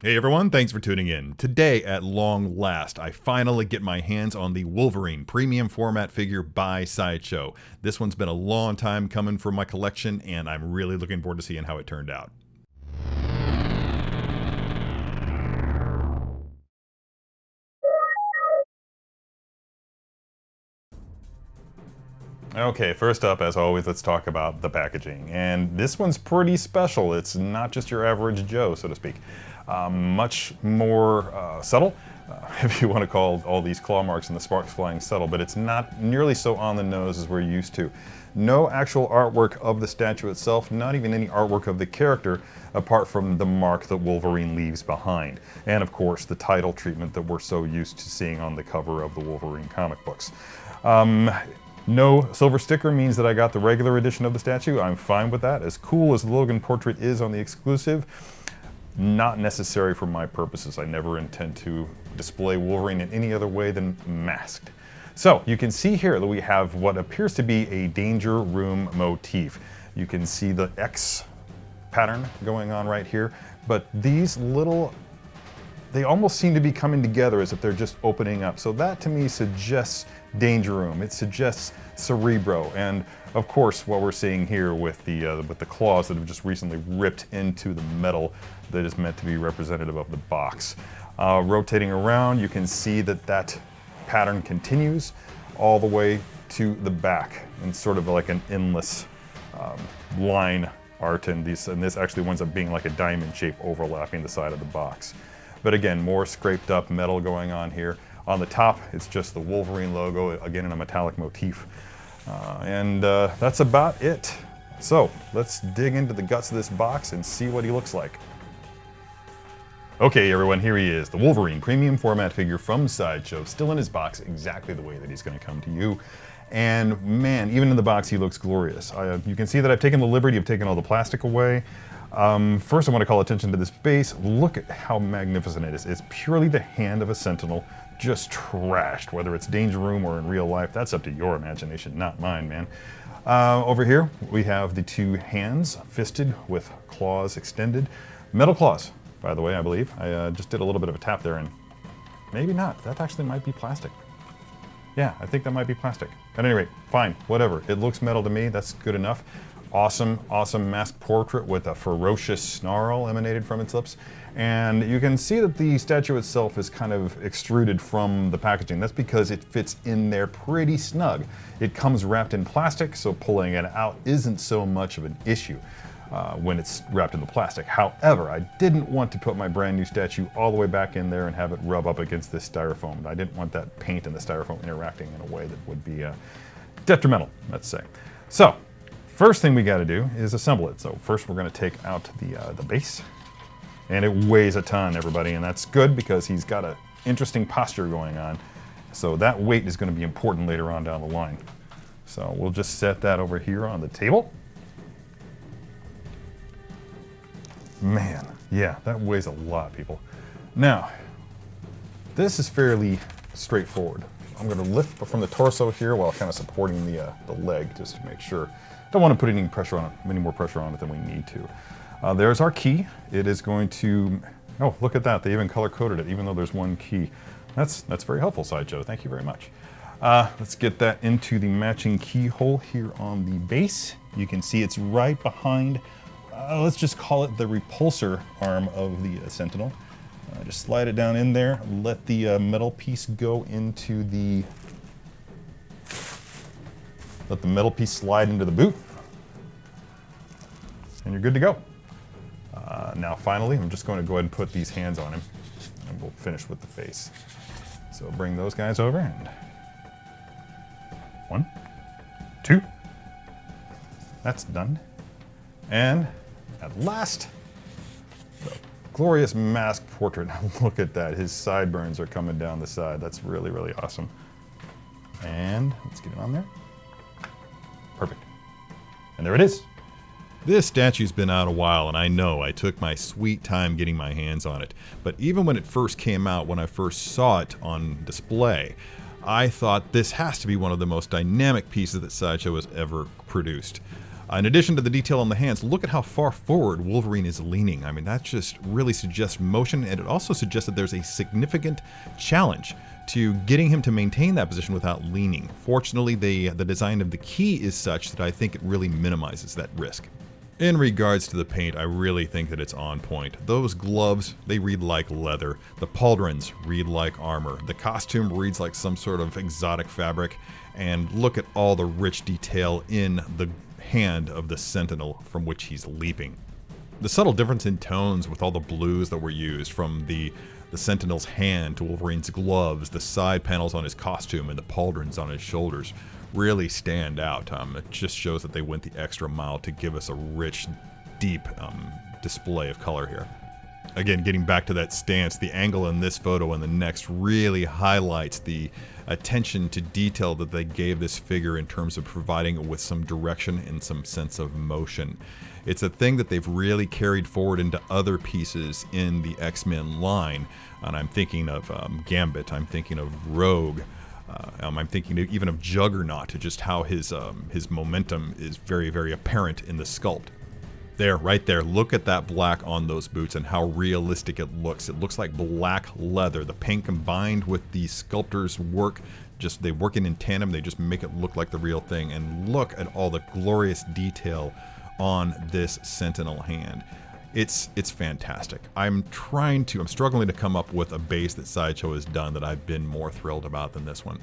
Hey everyone, thanks for tuning in. Today, at long last, I finally get my hands on the Wolverine Premium Format Figure by Sideshow. This one's been a long time coming for my collection, and I'm really looking forward to seeing how it turned out. Okay, first up, as always, let's talk about the packaging. And this one's pretty special. It's not just your average Joe, so to speak. Much more subtle, if you want to call all these claw marks and the sparks flying subtle, but it's not nearly so on the nose as we're used to. No actual artwork of the statue itself, not even any artwork of the character, apart from the mark that Wolverine leaves behind. And of course, the title treatment that we're so used to seeing on the cover of the Wolverine comic books. No silver sticker means that I got the regular edition of the statue. I'm fine with that. As cool as the Logan portrait is on the exclusive, not necessary for my purposes. I never intend to display Wolverine in any other way than masked. So you can see here that we have what appears to be a danger room motif. You can see the X pattern going on right here, but these little, they almost seem to be coming together as if they're just opening up. So that to me suggests Danger Room. It suggests Cerebro. And of course, what we're seeing here with the claws that have just recently ripped into the metal that is meant to be representative of the box. Rotating around, you can see that that pattern continues all the way to the back in sort of like an endless line art. And this actually winds up being like a diamond shape overlapping the side of the box. But again, more scraped up metal going on here. On the top, it's just the Wolverine logo, again in a metallic motif. That's about it. So let's dig into the guts of this box and see what he looks like. Okay everyone, here he is, the Wolverine Premium Format Figure from Sideshow, still in his box exactly the way that he's going to come to you. And man, even in the box he looks glorious. You can see that I've taken the liberty of taking all the plastic away. First I want to call attention to this base. Look at how magnificent it is. It's purely the hand of a Sentinel, just trashed. Whether it's Danger Room or in real life, that's up to your imagination, not mine, man. Over here we have the two hands, fisted with claws extended. Metal claws, by the way, I believe. I just did a little bit of a tap there and maybe not. That actually might be plastic. Yeah, I think that might be plastic. At any rate, fine, whatever. It looks metal to me, that's good enough. Awesome, awesome masked portrait with a ferocious snarl emanated from its lips. And you can see that the statue itself is kind of extruded from the packaging. That's because it fits in there pretty snug. It comes wrapped in plastic, so pulling it out isn't so much of an issue when it's wrapped in the plastic. However, I didn't want to put my brand new statue all the way back in there and have it rub up against this styrofoam. I didn't want that paint and the styrofoam interacting in a way that would be detrimental, let's say. So, first thing we got to do is assemble it. So first we're going to take out the base. And it weighs a ton, everybody, and that's good because he's got an interesting posture going on. So that weight is going to be important later on down the line. So we'll just set that over here on the table. Man, yeah, that weighs a lot, people. Now, this is fairly straightforward. I'm going to lift from the torso here while kind of supporting the leg just to make sure. Don't want to put any pressure on it, any more pressure on it than we need to. There's our key. It is going to, oh, look at that. They even color-coded it, even though there's one key. That's very helpful, Sideshow. Thank you very much. Let's get that into the matching keyhole here on the base. You can see it's right behind, let's just call it the repulsor arm of the Sentinel. Just slide it down in there, let the metal piece go into the, let the metal piece slide into the boot, and you're good to go. Now finally, I'm just going to go ahead and put these hands on him, and we'll finish with the face. So bring those guys over, and 1, 2, that's done. And at last, the glorious masked portrait. Look at that, his sideburns are coming down the side. That's really, really awesome. And let's get it on there. Perfect. And there it is. This statue's been out a while, and I know I took my sweet time getting my hands on it. But even when it first came out, when I first saw it on display, I thought this has to be one of the most dynamic pieces that Sideshow has ever produced. In addition to the detail on the hands, look at how far forward Wolverine is leaning. I mean, that just really suggests motion, and it also suggests that there's a significant challenge to getting him to maintain that position without leaning. Fortunately, the design of the key is such that I think it really minimizes that risk. In regards to the paint, I really think that it's on point. Those gloves, they read like leather. The pauldrons read like armor. The costume reads like some sort of exotic fabric. And look at all the rich detail in the hand of the Sentinel from which he's leaping. The subtle difference in tones with all the blues that were used, from the Sentinel's hand to Wolverine's gloves, the side panels on his costume, and the pauldrons on his shoulders, really stand out. It just shows that they went the extra mile to give us a rich, deep display of color here. Again, getting back to that stance, the angle in this photo and the next really highlights the attention to detail that they gave this figure in terms of providing it with some direction and some sense of motion. It's a thing that they've really carried forward into other pieces in the X-Men line, and I'm thinking of Gambit, I'm thinking of Rogue, I'm thinking even of Juggernaut, just how his momentum is very, very apparent in the sculpt. There, right there, look at that black on those boots and how realistic it looks. It looks like black leather. The paint combined with the sculptor's work, they work in tandem, they just make it look like the real thing. And look at all the glorious detail on this Sentinel hand. It's fantastic. I'm struggling to come up with a base that Sideshow has done that I've been more thrilled about than this one.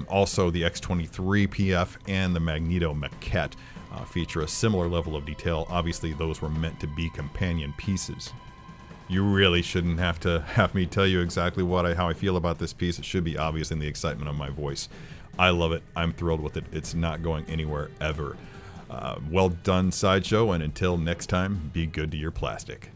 Also, the X-23 PF and the Magneto maquette feature a similar level of detail. Obviously, those were meant to be companion pieces. You really shouldn't have to have me tell you exactly how I feel about this piece. It should be obvious in the excitement of my voice. I love it. I'm thrilled with it. It's not going anywhere ever. Well done, Sideshow, and until next time, be good to your plastic.